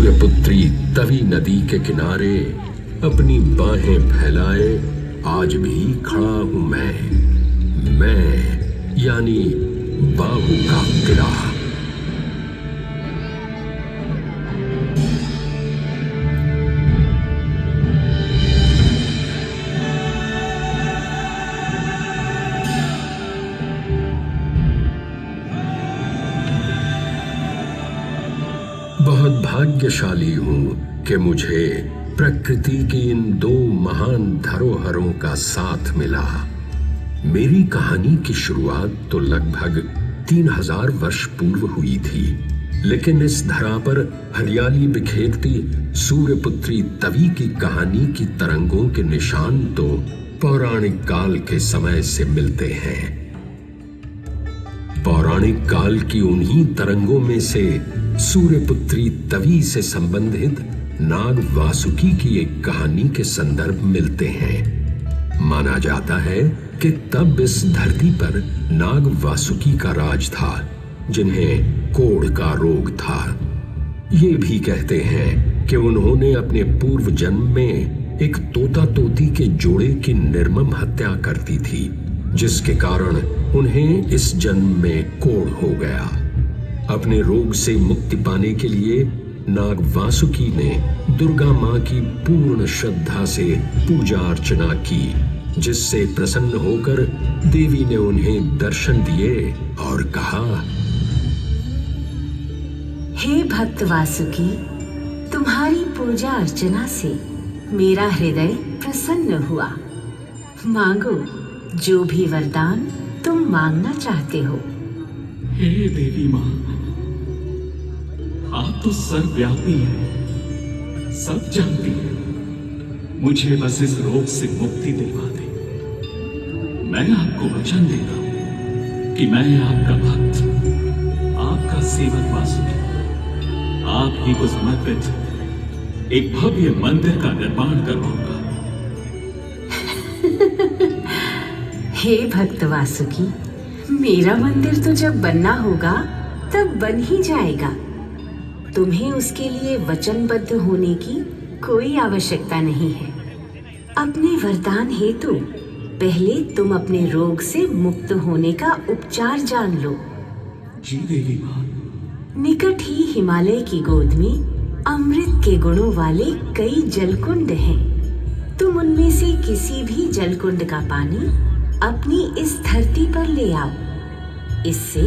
सूर्यपुत्री तवी नदी के किनारे अपनी बाहें फैलाए आज भी खड़ा हूं मैं यानी बाहु का किला। बहुत भाग्यशाली हूं कि मुझे प्रकृति की इन दो महान धरोहरों का साथ मिला। मेरी कहानी की शुरुआत तो लगभग 3000 वर्ष पूर्व हुई थी, लेकिन इस धरा पर हरियाली बिखेरती सूर्यपुत्री तवी की कहानी की तरंगों के निशान तो पौराणिक काल के समय से मिलते हैं। पौराणिक काल की उन्हीं तरंगों में से सूर्यपुत्री तवी से संबंधित नाग वासुकी की एक कहानी के संदर्भ मिलते हैं। माना जाता है कि तब इस धरती पर नाग वासुकी का राज था, जिन्हें कोढ़ का रोग था। ये भी कहते हैं कि उन्होंने अपने पूर्व जन्म में एक तोता तोती के जोड़े की निर्मम हत्या कर दी थी, जिसके कारण उन्हें इस जन्म में कोढ़ हो गया। अपने रोग से मुक्ति पाने के लिए नाग वासुकी ने दुर्गा मां की पूर्ण श्रद्धा से पूजा अर्चना की, जिससे प्रसन्न होकर देवी ने उन्हें दर्शन दिए और कहा, हे भक्त वासुकी, तुम्हारी पूजा अर्चना से मेरा हृदय प्रसन्न हुआ। मांगो जो भी वरदान तुम मांगना चाहते हो। हे देवी मां, आप तो सर्वव्यापी हैं, सब जानती हैं। मुझे बस इस रोग से मुक्ति दिलवा दे। मैं आपको वचन दे रहा हूं कि मैं आपका भक्त, आपका सेवक वासुकी, आप ही को समर्पित एक भव्य मंदिर का निर्माण करवाऊंगा। हे भक्त वासुकी, मेरा मंदिर तो जब बनना होगा तब बन ही जाएगा। तुम्हें उसके लिए वचनबद्ध होने की कोई आवश्यकता नहीं है। अपने वरदान हेतु पहले तुम अपने रोग से मुक्त होने का उपचार जान लो। जी देवी मां। निकट ही हिमालय की गोद में अमृत के गुणों वाले कई जलकुंड हैं। तुम उनमें से किसी भी जलकुंड का पानी अपनी इस धरती पर ले आओ। इससे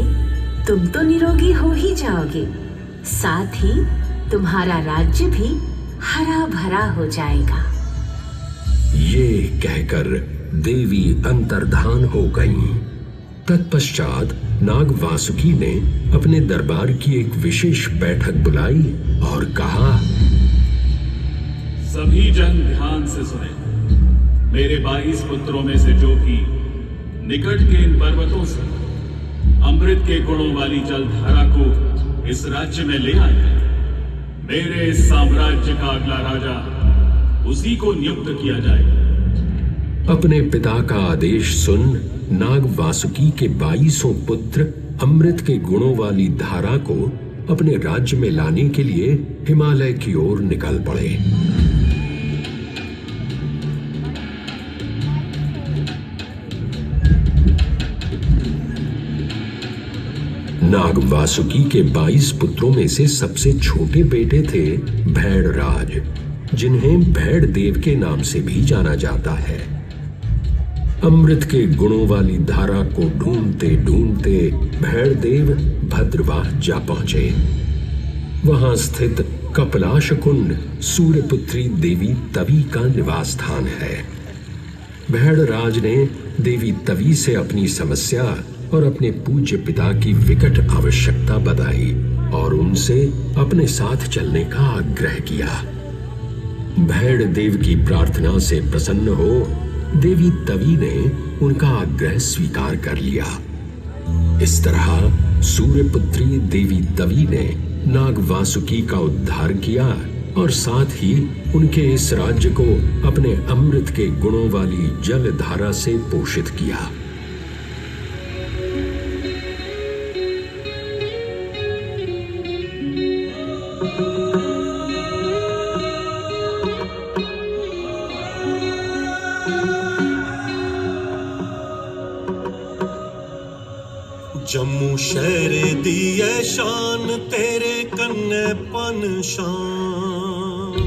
तुम तो निरोगी हो ही जाओगे, साथ ही तुम्हारा राज्य भी हरा भरा हो जाएगा। ये कहकर देवी अंतर्धान हो गईं। तत्पश्चात नाग वासुकी ने अपने दरबार की एक विशेष बैठक बुलाई और कहा, सभी जन ध्यान से सुने। मेरे 22 पुत्रों में से जो भी निकट के इन पर्वतों से अमृत के गुणों वाली जलधारा को इस राज्य में ले आए, मेरे इस साम्राज्य का अगला राजा उसी को नियुक्त किया जाए। अपने पिता का आदेश सुन नाग वासुकी के 22 पुत्र अमृत के गुणों वाली धारा को अपने राज्य में लाने के लिए हिमालय की ओर निकल पड़े। नाग वासुकी के 22 पुत्रों में से सबसे छोटे बेटे थे भैड़राज, जिन्हें भैड़ देव के नाम से भी जाना जाता है। अमृत के गुणों वाली धारा को ढूंढते ढूंढते भैड़ देव भद्रवाह जा पहुंचे। वहां स्थित कपलाश कुंड सूर्यपुत्री देवी तवी का निवास स्थान है। भैड़राज ने देवी तवी से अपनी समस्या और अपने पूज्य पिता की विकट आवश्यकता बताई और उनसे अपने साथ चलने का आग्रह किया। भैड़ देव की प्रार्थना से प्रसन्न हो देवी तवी ने उनका आग्रह स्वीकार कर लिया। इस तरह सूर्यपुत्री देवी तवी ने नाग वासुकी का उद्धार किया और साथ ही उनके इस राज्य को अपने अमृत के गुणों वाली जल धारा से पोषित किया। जम्मू शहर दी ऐ शान तेरे कन्ने पन शान।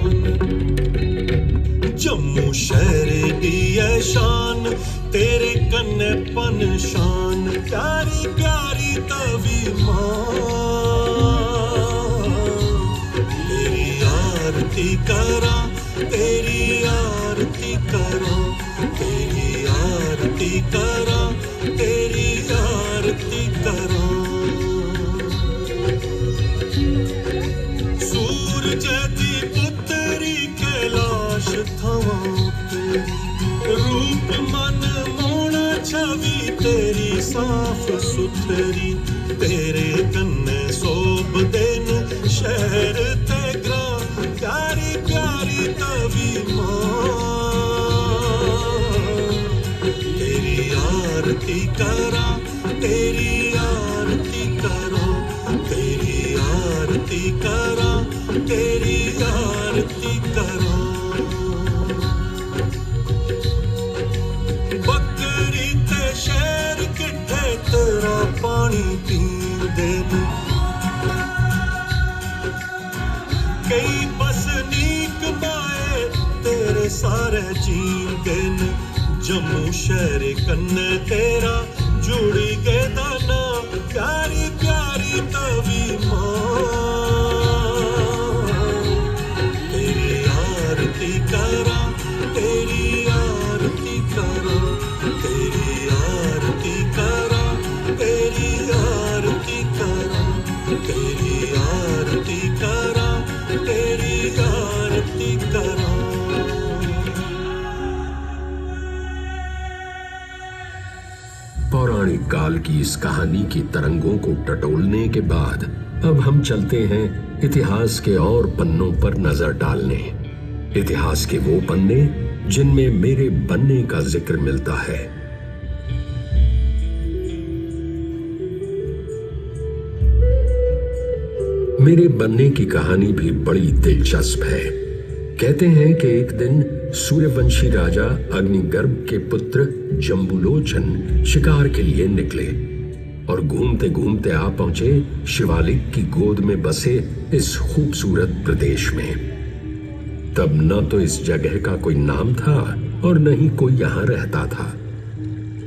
जम्मू शहर दी ऐ शान तेरे कन्ने पन शान। प्यारी प्यारी तवी मां तेरी आरती करा, तेरी आरती करा, तेरी आरती करा, तेरी आरती करा। सूरज दी पुत्री कैलाश थवां तेरी, रूप मन मोहना छवि तेरी साफ सुथरी। तेरे कन्ने सोभ दिन शहर ते ग्रां, प्यारी प्यारी तवी मां तेरी आरती करा, तेरी आरती करा, तेरी आरती करा, तेरी आरती करा। बकरी ते शहर किट्ठे तेरा पानी पींदे ने, कई बसनीक माए तेरे सारे जींदे ने। जम्मू शहर कन्ने तेरा जुड़ी गए दाना, प्यारी प्यारी तवी मां तेरी आरती करा, तेरी आरती करा, तेरी आरती करा, तेरी आरती करा, तेरी आरती करा, तेरी आरती करा। पौराणिक काल की इस कहानी की तरंगों को टटोलने के बाद अब हम चलते हैं इतिहास के और पन्नों पर नजर डालने। इतिहास के वो पन्ने जिनमें मेरे बनने का जिक्र मिलता है। मेरे बनने की कहानी भी बड़ी दिलचस्प है। कहते हैं कि एक दिन सूर्यवंशी राजा अग्निगर्भ के पुत्र जम्बुलोचन शिकार के लिए निकले और घूमते घूमते आ पहुंचे शिवालिक की गोद में बसे इस खूबसूरत प्रदेश में। तब न तो इस जगह का कोई नाम था और न ही कोई यहां रहता था।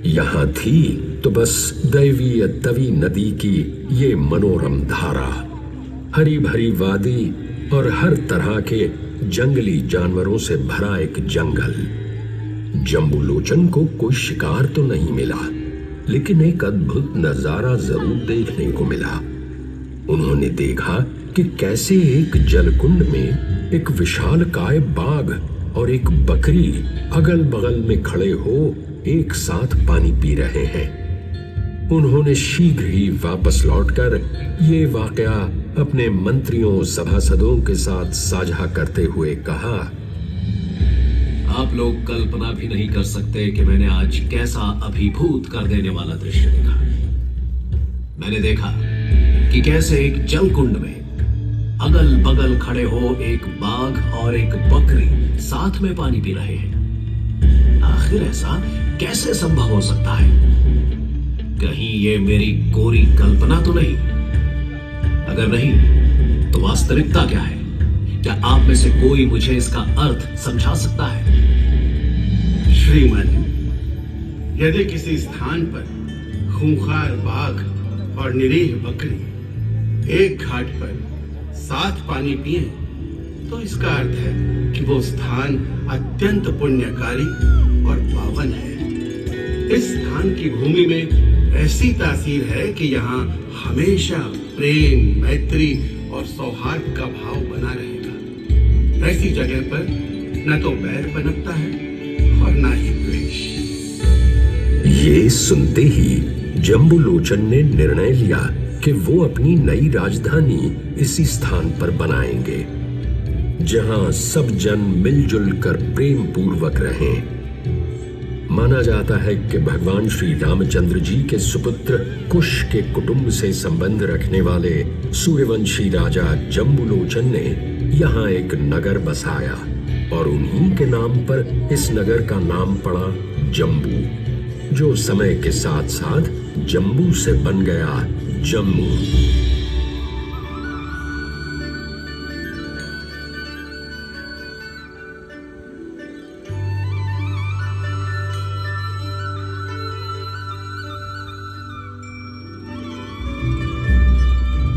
यहां थी तो बस दैवीय तवी नदी की ये मनोरम धारा, हरी भरी वादी और हर तरह के जंगली जानवरों से भरा एक जंगल। जम्बुलोचन को कोई शिकार तो नहीं मिला, लेकिन एक अद्भुत नजारा जरूर देखने को मिला। उन्होंने देखा कि कैसे एक जलकुंड में एक विशालकाय बाघ और एक बकरी अगल बगल में खड़े हो एक साथ पानी पी रहे हैं। उन्होंने शीघ्र ही वापस लौटकर ये वाकया अपने मंत्रियों सभासदों के साथ साझा करते हुए कहा, आप लोग कल्पना भी नहीं कर सकते कि मैंने आज कैसा अभिभूत कर देने वाला दृश्य देखा। मैंने देखा कि कैसे एक जलकुंड में अगल बगल खड़े हो एक बाघ और एक बकरी साथ में पानी पी रहे हैं। आखिर ऐसा कैसे संभव हो सकता है? कहीं ये मेरी कोरी कल्पना तो नहीं? अगर नहीं तो वास्तविकता क्या है? क्या आप में से कोई मुझे इसका अर्थ समझा सकता है? श्रीमान, यदि किसी स्थान पर खूंखार बाघ और निरीह बकरी एक घाट पर साथ पानी पिए तो इसका अर्थ है कि वो स्थान अत्यंत पुण्यकारी और पावन है। इस स्थान की भूमि में ऐसी तासीर है कि यहाँ हमेशा प्रेम, मैत्री और सौहार्द का भाव बना रहेगा। ऐसी जगह पर न तो बैर पनपता है और न ही द्वेष। ये सुनते ही जम्बुलोचन ने निर्णय लिया कि वो अपनी नई राजधानी इसी स्थान पर बनाएंगे, जहां सब जन मिलजुल कर प्रेम पूर्वक रहें। माना जाता है कि भगवान श्री रामचंद्र जी के सुपुत्र कुश के कुटुंब से संबंध रखने वाले सूर्यवंशी राजा जम्बुलोचन ने यहाँ एक नगर बसाया और उन्हीं के नाम पर इस नगर का नाम पड़ा जम्बू, जो समय के साथ साथ जम्बू से बन गया जम्मू।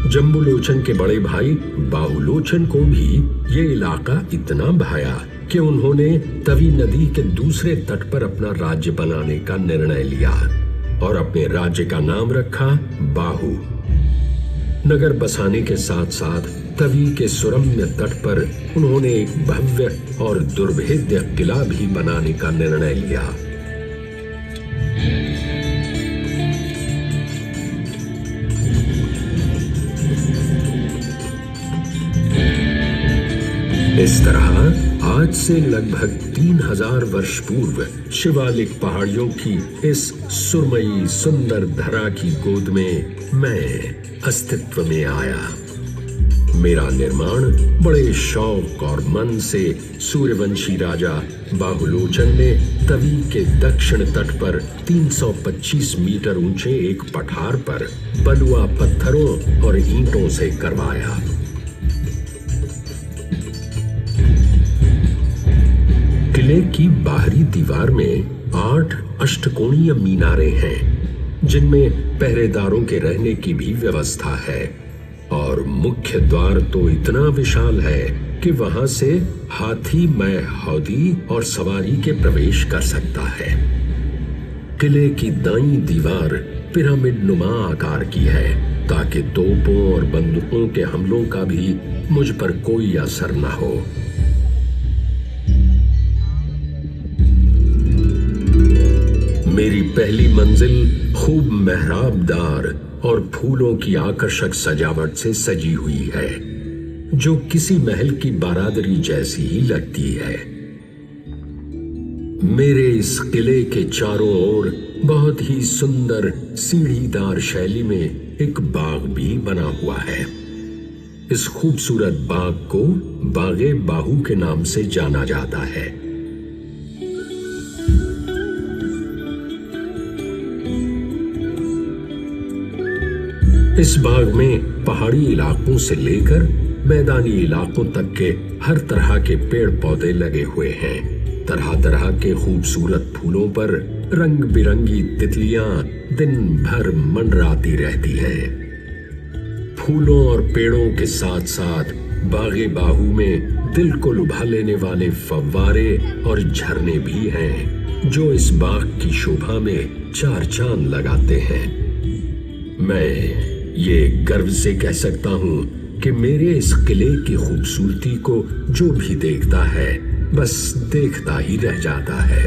जम्बूलोचन के बड़े भाई बाहुलोचन को भी ये इलाका इतना भाया कि उन्होंने तवी नदी के दूसरे तट पर अपना राज्य बनाने का निर्णय लिया और अपने राज्य का नाम रखा बाहु। नगर बसाने के साथ साथ तवी के सुरम्य तट पर उन्होंने एक भव्य और दुर्भेद्य किला भी बनाने का निर्णय लिया। इस तरह आज से लगभग 3000 वर्ष पूर्व शिवालिक पहाड़ियों की इस सुरमई सुंदर धरा की गोद में मैं अस्तित्व में आया। मेरा निर्माण बड़े शौक और मन से सूर्यवंशी राजा बाहुलोचन ने तवी के दक्षिण तट पर 325 मीटर ऊंचे एक पठार पर बलुआ पत्थरों और ईंटों से करवाया। किले की बाहरी दीवार में 8 अष्टकोणीय मीनारें हैं, जिनमें पहरेदारों के रहने की भी व्यवस्था है और मुख्य द्वार तो इतना विशाल है कि वहां से हाथी मैं हौदी और सवारी के प्रवेश कर सकता है। किले की दाईं दीवार पिरामिड नुमा आकार की है ताकि तोपों और बंदूकों के हमलों का भी मुझ पर कोई असर न हो। मेरी पहली मंजिल खूब मेहराबदार और फूलों की आकर्षक सजावट से सजी हुई है, जो किसी महल की बारादरी जैसी ही लगती है। मेरे इस किले के चारों ओर बहुत ही सुंदर सीढ़ीदार शैली में एक बाग भी बना हुआ है। इस खूबसूरत बाग को बागे बाहु के नाम से जाना जाता है। इस बाग में पहाड़ी इलाकों से लेकर मैदानी इलाकों तक के हर तरह के पेड़ पौधे लगे हुए हैं। तरह तरह के खूबसूरत फूलों पर रंग बिरंगी तितलियां दिन भर मंडराती रहती हैं। फूलों और पेड़ों के साथ साथ बागे बाहु में दिल को लुभा लेने वाले फव्वारे और झरने भी हैं, जो इस बाग की शोभा में चार चांद लगाते हैं। मैं ये गर्व से कह सकता हूं कि मेरे इस किले की खूबसूरती को जो भी देखता है बस देखता ही रह जाता है।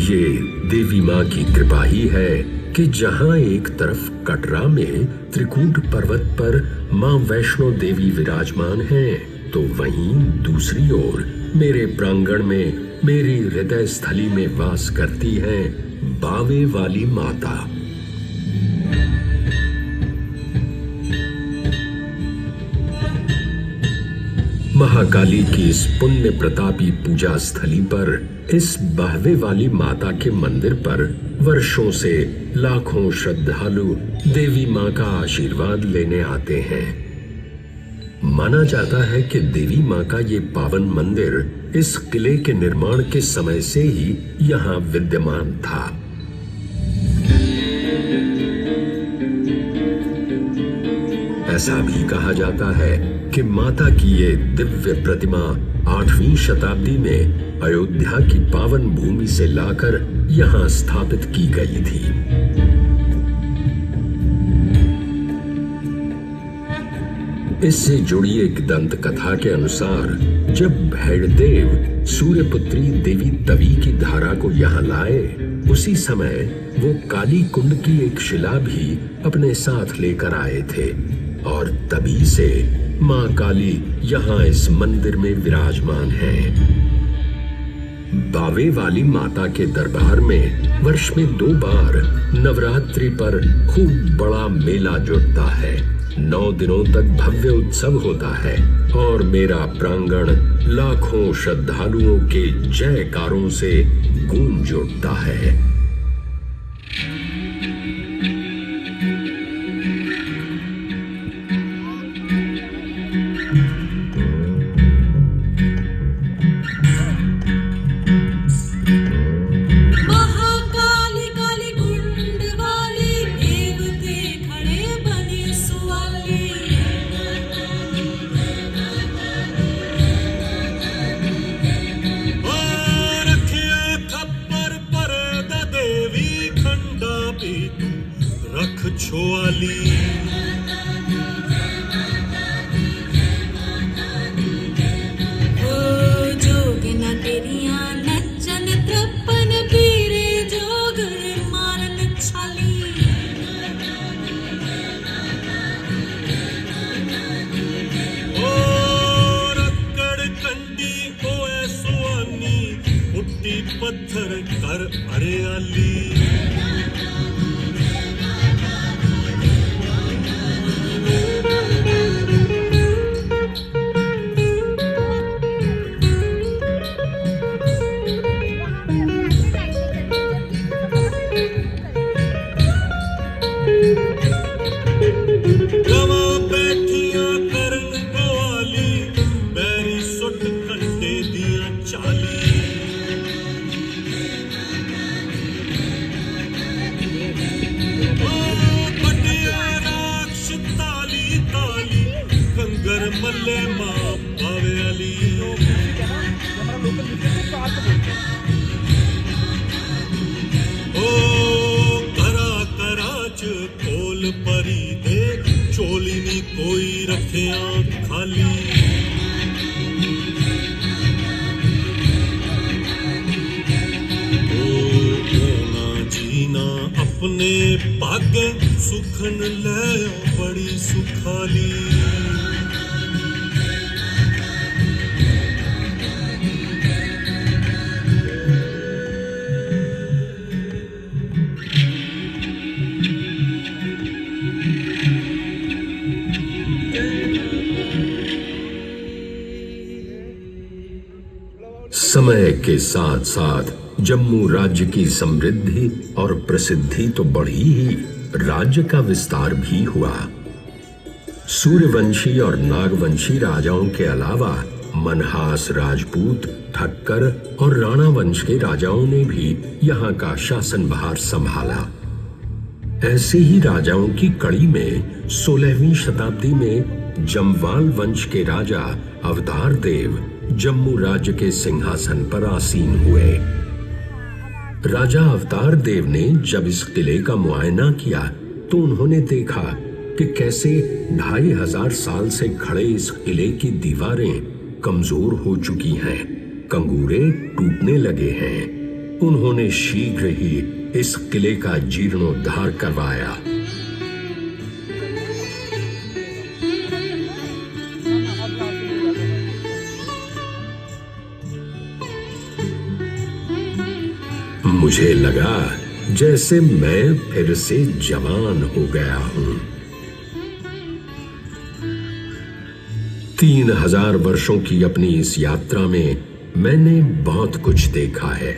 ये देवी माँ की कृपा ही है कि जहां एक तरफ कटरा में त्रिकूट पर्वत पर माँ वैष्णो देवी विराजमान हैं, तो वहीं दूसरी ओर मेरे प्रांगण में मेरी हृदय स्थली में वास करती हैं बावे वाली माता। महाकाली की इस पुण्य प्रतापी पूजा स्थली पर इस बावे वाली माता के मंदिर पर वर्षों से लाखों श्रद्धालु देवी माँ का आशीर्वाद लेने आते हैं। माना जाता है कि देवी माँ का ये पावन मंदिर इस किले के निर्माण के समय से ही यहाँ विद्यमान था। ऐसा भी कहा जाता है कि माता की ये दिव्य प्रतिमा 8वीं शताब्दी में अयोध्या की पावन भूमि से लाकर यहाँ स्थापित की गई थी। इससे जुड़ी एक दंत कथा के अनुसार जब भैड़देव सूर्यपुत्री देवी तवी की धारा को यहाँ लाए, उसी समय वो काली कुंड की एक शिला भी अपने साथ लेकर आए थे और तभी से माँ काली यहाँ इस मंदिर में विराजमान है। बावे वाली माता के दरबार में वर्ष में 2 बार नवरात्रि पर खूब बड़ा मेला जुटता है। 9 दिनों तक भव्य उत्सव होता है और मेरा प्रांगण लाखों श्रद्धालुओं के जयकारों से गूंज उठता है। महाकाली काली कुंड वाली देवते खड़े बने सुवाली। रखिया खप्पर पर द देवी खंडा भी तू रख छोआली। जोगिना तेरिया नचन त्रपन पीरे जोग मारन छाली। रक्कड़ कंडी ओए सुआनी पुट्टी पत्थर कर हरियाली। गवा बैठिया करन गवाली बैरी सुट कंडे दिया चाली। बटिया राक्ष ताली ताली कंगर मल्ले मां पावे अली। करा कराच कोल परी दे चोली नी कोई रखिया खाली। ओना जीना अपने भागे सुखन ले बड़ी सुखाली। समय के साथ साथ जम्मू राज्य की समृद्धि और प्रसिद्धि तो बढ़ी ही, राज्य का विस्तार भी हुआ। सूर्यवंशी और नागवंशी राजाओं के अलावा मनहास राजपूत, ठक्कर और राणा वंश के राजाओं ने भी यहाँ का शासनभार संभाला। ऐसे ही राजाओं की कड़ी में 16वीं शताब्दी में जमवाल वंश के राजा अवतार देव जम्मू राज्य के सिंहासन पर आसीन हुए। राजा अवतार देव ने जब इस किले का मुआयना किया तो उन्होंने देखा कि कैसे 2500 साल से खड़े इस किले की दीवारें कमजोर हो चुकी हैं, कंगूरे टूटने लगे हैं। उन्होंने शीघ्र ही इस किले का जीर्णोद्धार करवाया। मुझे लगा जैसे मैं फिर से जवान हो गया हूं। 3000 वर्षों की अपनी इस यात्रा में मैंने बहुत कुछ देखा है।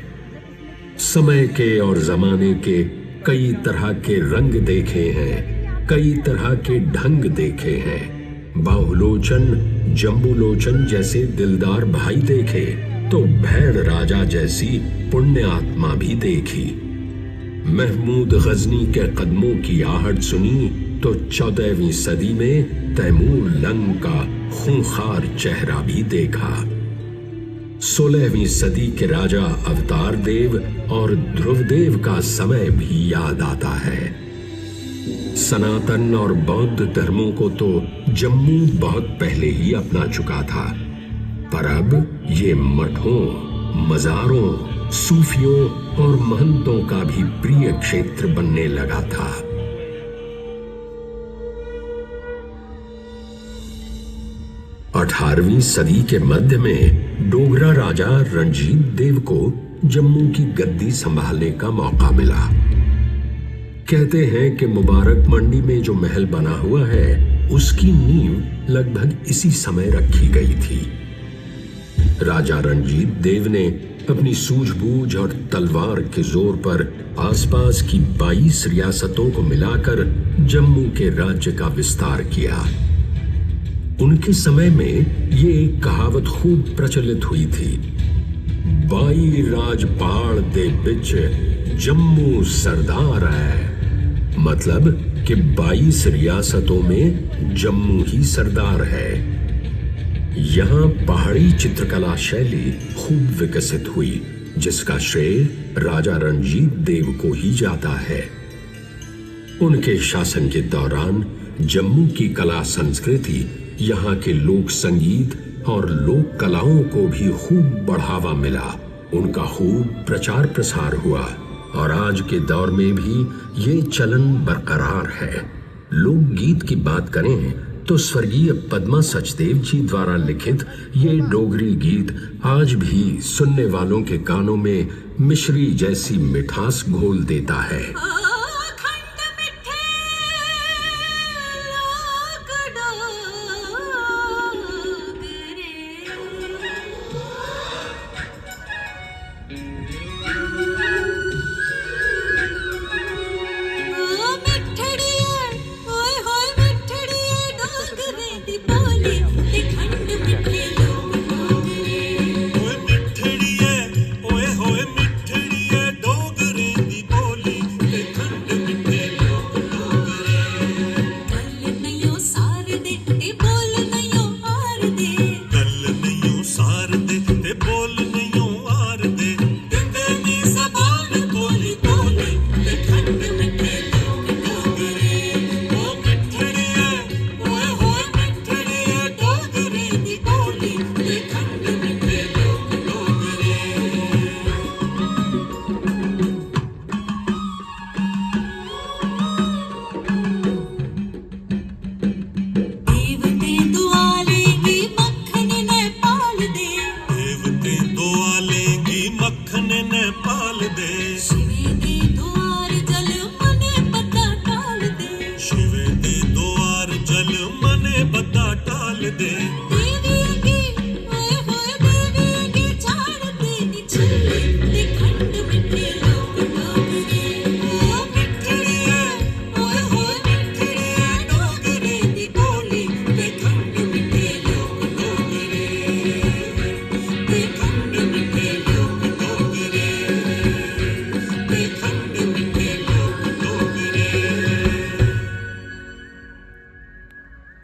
समय के और जमाने के कई तरह के रंग देखे हैं, कई तरह के ढंग देखे हैं। बाहुलोचन, जम्बूलोचन जैसे दिलदार भाई देखे तो भैड़ राजा जैसी पुण्य आत्मा भी देखी। महमूद गजनी के कदमों की आहट सुनी तो 14वीं सदी में तैमूर लंग का खूंखार चेहरा भी देखा। 16वीं सदी के राजा अवतार देव और ध्रुवदेव का समय भी याद आता है। सनातन और बौद्ध धर्मों को तो जम्मू बहुत पहले ही अपना चुका था, पर अब ये मठों, मजारों, सूफियों और महंतों का भी प्रिय क्षेत्र बनने लगा था। अठारहवीं सदी के मध्य में डोगरा राजा रणजीत देव को जम्मू की गद्दी संभालने का मौका मिला। कहते हैं कि मुबारक मंडी में जो महल बना हुआ है उसकी नींव लगभग इसी समय रखी गई थी। राजा रणजीत देव ने अपनी सूझबूझ और तलवार के जोर पर आसपास की 22 रियासतों को मिलाकर जम्मू के राज्य का विस्तार किया। उनके समय में ये एक कहावत खूब प्रचलित हुई थी, 22 राज पहाड़ दे बिच जम्मू सरदार है। मतलब कि 22 रियासतों में जम्मू ही सरदार है। यहां पहाड़ी चित्रकला शैली खूब विकसित हुई, जिसका श्रेय राजा रणजीत देव को ही जाता है। उनके शासन के दौरान जम्मू की कला संस्कृति, यहाँ के लोक संगीत और लोक कलाओं को भी खूब बढ़ावा मिला। उनका खूब प्रचार प्रसार हुआ और आज के दौर में भी ये चलन बरकरार है। लोकगीत की बात करें तो स्वर्गीय पद्मा सचदेव जी द्वारा लिखित ये डोगरी गीत आज भी सुनने वालों के कानों में मिश्री जैसी मिठास घोल देता है। खंड मिठे लोक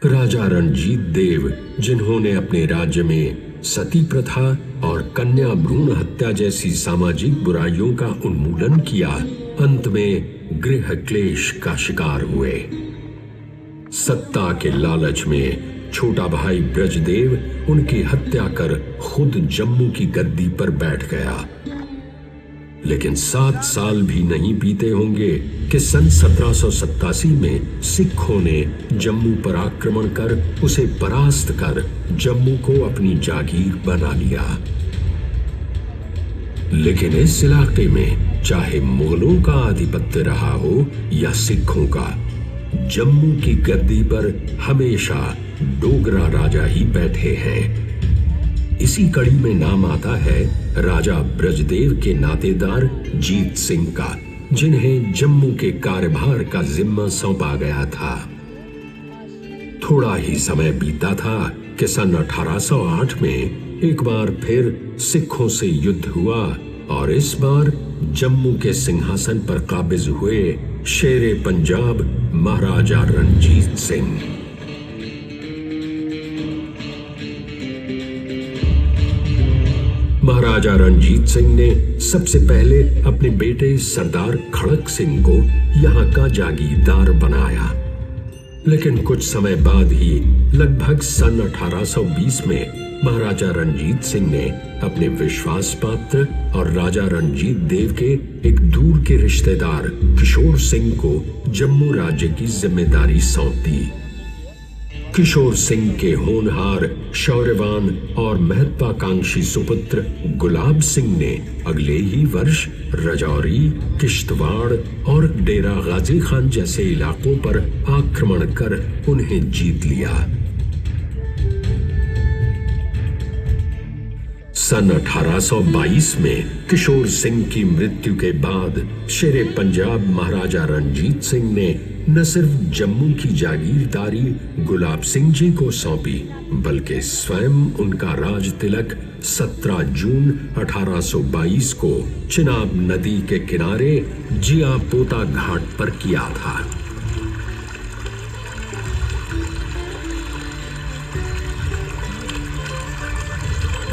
राजा रणजीत देव, जिन्होंने अपने राज्य में सती प्रथा और कन्या भ्रूण हत्या जैसी सामाजिक बुराइयों का उन्मूलन किया, अंत में गृह क्लेश का शिकार हुए। सत्ता के लालच में छोटा भाई ब्रजदेव उनकी हत्या कर खुद जम्मू की गद्दी पर बैठ गया। लेकिन 7 साल भी नहीं बीते होंगे कि सन 1787 में सिखों ने जम्मू पर आक्रमण कर उसे परास्त कर जम्मू को अपनी जागीर बना लिया। लेकिन इस इलाके में चाहे मुगलों का आधिपत्य रहा हो या सिखों का, जम्मू की गद्दी पर हमेशा डोगरा राजा ही बैठे हैं। इसी कड़ी में नाम आता है राजा ब्रजदेव के नातेदार जीत सिंह का, जिन्हें जम्मू के कार्यभार का जिम्मा सौंपा गया था। थोड़ा ही समय बीता था कि सन 1808 में एक बार फिर सिखों से युद्ध हुआ और इस बार जम्मू के सिंहासन पर काबिज हुए शेरे पंजाब महाराजा रणजीत सिंह। महाराजा रणजीत सिंह ने सबसे पहले अपने बेटे सरदार खड़क सिंह को यहाँ का जागीरदार बनाया, लेकिन कुछ समय बाद ही लगभग सन 1820 में महाराजा रणजीत सिंह ने अपने विश्वास पात्र और राजा रणजीत देव के एक दूर के रिश्तेदार किशोर सिंह को जम्मू राज्य की जिम्मेदारी सौंप दी। किशोर सिंह के होनहार, शौर्यवान और महत्वाकांक्षी सुपुत्र गुलाब सिंह ने अगले ही वर्ष राजौरी, किश्तवाड़ और डेरा गाजी खान जैसे इलाकों पर आक्रमण कर उन्हें जीत लिया। सन 1822 में किशोर सिंह की मृत्यु के बाद शेरे पंजाब महाराजा रणजीत सिंह ने न सिर्फ जम्मू की जागीरदारी गुलाब सिंह जी को सौंपी, बल्कि स्वयं उनका राज तिलक 17 जून 1822 को चिनाब नदी के किनारे जिया पोता घाट पर किया था।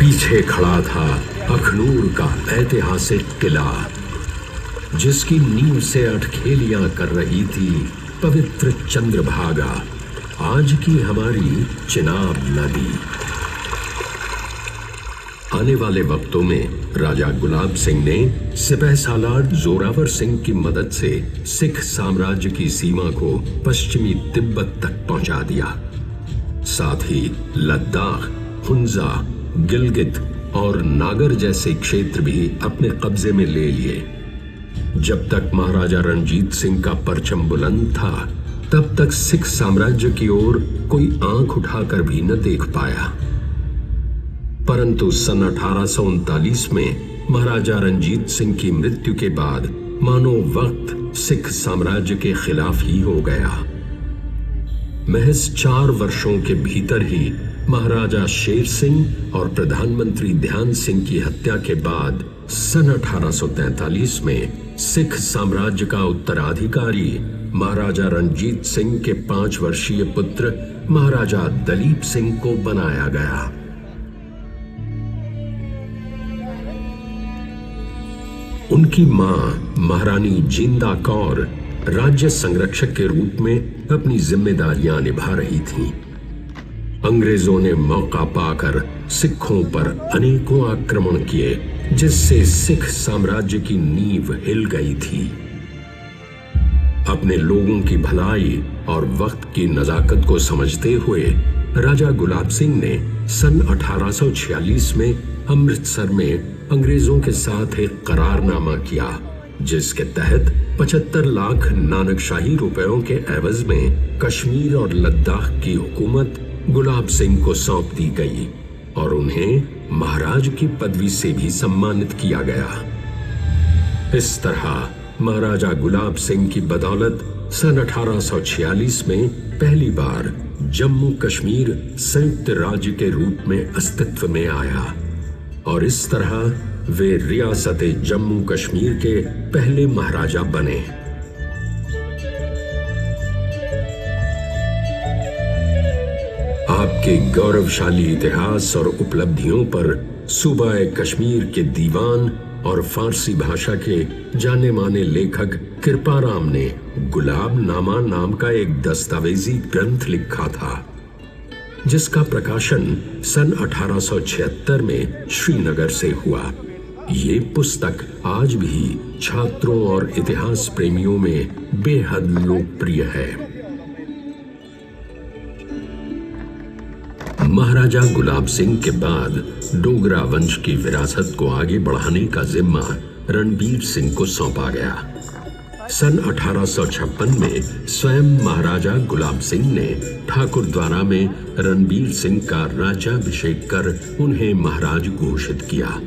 पीछे खड़ा था अखनूर का ऐतिहासिक किला, जिसकी नींव से अठखेलियां कर रही थी पवित्र चंद्रभागा, आज की हमारी चिनाब नदी। आने वाले वक्तों में राजा गुलाब सिंह ने सिपह सालार जोरावर सिंह की मदद से सिख साम्राज्य की सीमा को पश्चिमी तिब्बत तक पहुंचा दिया। साथ ही लद्दाख, हुंजा, गिलगित और नागर जैसे क्षेत्र भी अपने कब्जे में ले लिए। जब तक महाराजा रणजीत सिंह का परचम बुलंद था, तब तक सिख साम्राज्य की ओर कोई आंख उठाकर भी न देख पाया। परंतु सन 1839 में महाराजा रणजीत सिंह की मृत्यु के बाद मानो वक्त सिख साम्राज्य के खिलाफ ही हो गया। महज 4 वर्षों के भीतर ही महाराजा शेर सिंह और प्रधानमंत्री ध्यान सिंह की हत्या के बाद सन 1843 में सिख साम्राज्य का उत्तराधिकारी महाराजा रणजीत सिंह के 5 वर्षीय पुत्र महाराजा दलीप सिंह को बनाया गया। उनकी मां महारानी जिंदा कौर राज्य संरक्षक के रूप में अपनी जिम्मेदारियां निभा रही थीं। अंग्रेजों ने मौका पाकर सिखों पर अनेकों आक्रमण किए, जिससे सिख साम्राज्य की नींव हिल गई थी। अपने लोगों की भलाई और वक्त की नजाकत को समझते हुए राजा गुलाब सिंह ने सन 1846 में अमृतसर में अंग्रेजों के साथ एक करारनामा किया, जिसके तहत 75 लाख नानकशाही रुपयों के एवज में कश्मीर और लद्दाख की हुकूमत गुलाब सिंह को सौंप दी गई और उन्हें महाराज की पदवी से भी सम्मानित किया गया। इस तरह महाराजा गुलाब सिंह की बदौलत सन 1846 में पहली बार जम्मू कश्मीर संयुक्त राज्य के रूप में अस्तित्व में आया और इस तरह वे रियासत जम्मू कश्मीर के पहले महाराजा बने। आपके गौरवशाली इतिहास और उपलब्धियों पर सूबा कश्मीर के दीवान और फारसी भाषा के जाने माने लेखक कृपाराम ने गुलाब नामा नाम का एक दस्तावेजी ग्रंथ लिखा था, जिसका प्रकाशन सन 1876 में श्रीनगर से हुआ। ये पुस्तक आज भी छात्रों और इतिहास प्रेमियों में बेहद लोकप्रिय है। महाराजा गुलाब सिंह के बाद डोगरा वंश की विरासत को आगे बढ़ाने का जिम्मा रणबीर सिंह को सौंपा गया। सन 1856 में स्वयं महाराजा गुलाब सिंह ने ठाकुर द्वारा में रणबीर सिंह का राज्याभिषेक कर उन्हें महाराज घोषित किया।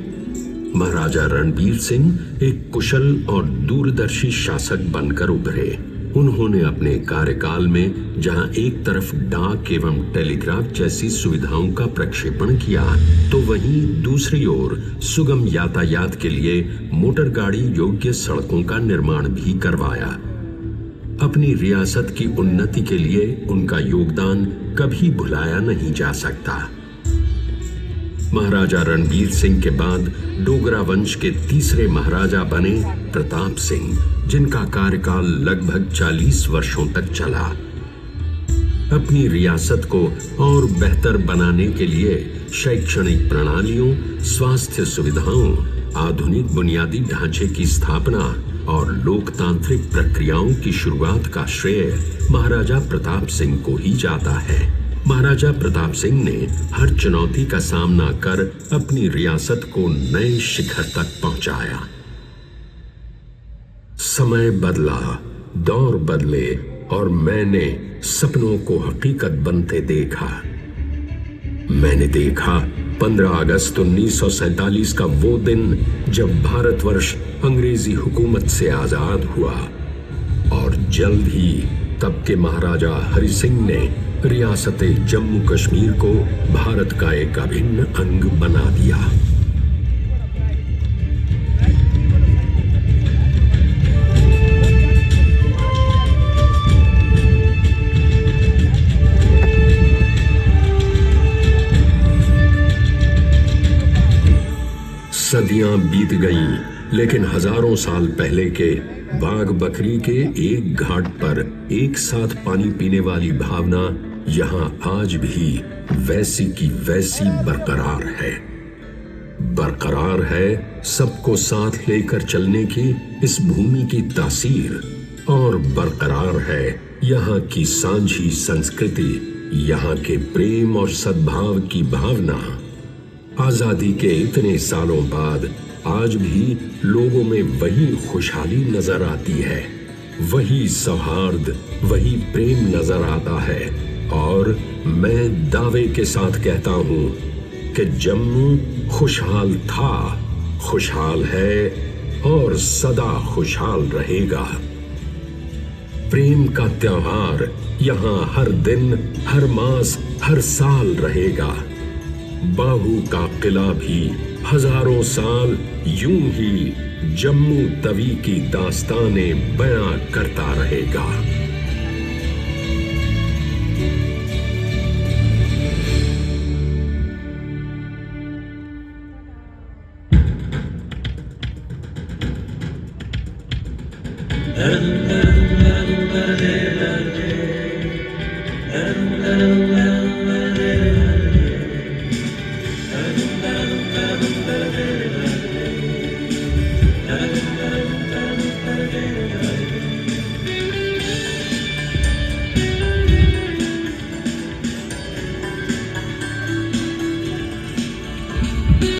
महाराजा रणबीर सिंह एक कुशल और दूरदर्शी शासक बनकर उभरे। उन्होंने अपने कार्यकाल में जहां एक तरफ डाक एवं टेलीग्राफ जैसी सुविधाओं का प्रक्षेपण किया, तो वहीं दूसरी ओर सुगम यातायात के लिए मोटर गाड़ी योग्य सड़कों का निर्माण भी करवाया। अपनी रियासत की उन्नति के लिए उनका योगदान कभी भुलाया नहीं जा सकता। महाराजा रणबीर सिंह के बाद डोगरा वंश के तीसरे महाराजा बने प्रताप सिंह, जिनका कार्यकाल लगभग 40 वर्षों तक चला। अपनी रियासत को और बेहतर बनाने के लिए शैक्षणिक प्रणालियों, स्वास्थ्य सुविधाओं, आधुनिक बुनियादी ढांचे की स्थापना और लोकतांत्रिक प्रक्रियाओं की शुरुआत का श्रेय महाराजा प्रताप सिंह को ही जाता है। महाराजा प्रताप सिंह ने हर चुनौती का सामना कर अपनी रियासत को नए शिखर तक पहुंचाया। समय बदला, दौर बदले और मैंने सपनों को हकीकत बनते देखा। मैंने देखा 15 अगस्त 1947 का वो दिन जब भारतवर्ष अंग्रेजी हुकूमत से आजाद हुआ और जल्द ही तब के महाराजा हरि सिंह ने रियासत जम्मू कश्मीर को भारत का एक अभिन्न अंग बना दिया। सदियां बीत गईं, लेकिन हजारों साल पहले के बाघ बकरी के एक घाट पर एक साथ पानी पीने वाली भावना यहां आज भी वैसी की वैसी बरकरार है। बरकरार है सबको साथ लेकर चलने की इस भूमि की तासीर, और बरकरार है यहाँ की सांझी संस्कृति, यहाँ के प्रेम और सद्भाव की भावना। आजादी के इतने सालों बाद आज भी लोगों में वही खुशहाली नजर आती है, वही सौहार्द, वही प्रेम नजर आता है। और मैं दावे के साथ कहता हूं कि जम्मू खुशहाल था, खुशहाल है और सदा खुशहाल रहेगा। प्रेम का त्योहार यहाँ हर दिन, हर मास, हर साल रहेगा। बाहू का किला भी हजारों साल यूं ही जम्मू तवी की दास्तानें बयां करता रहेगा। la la la la la la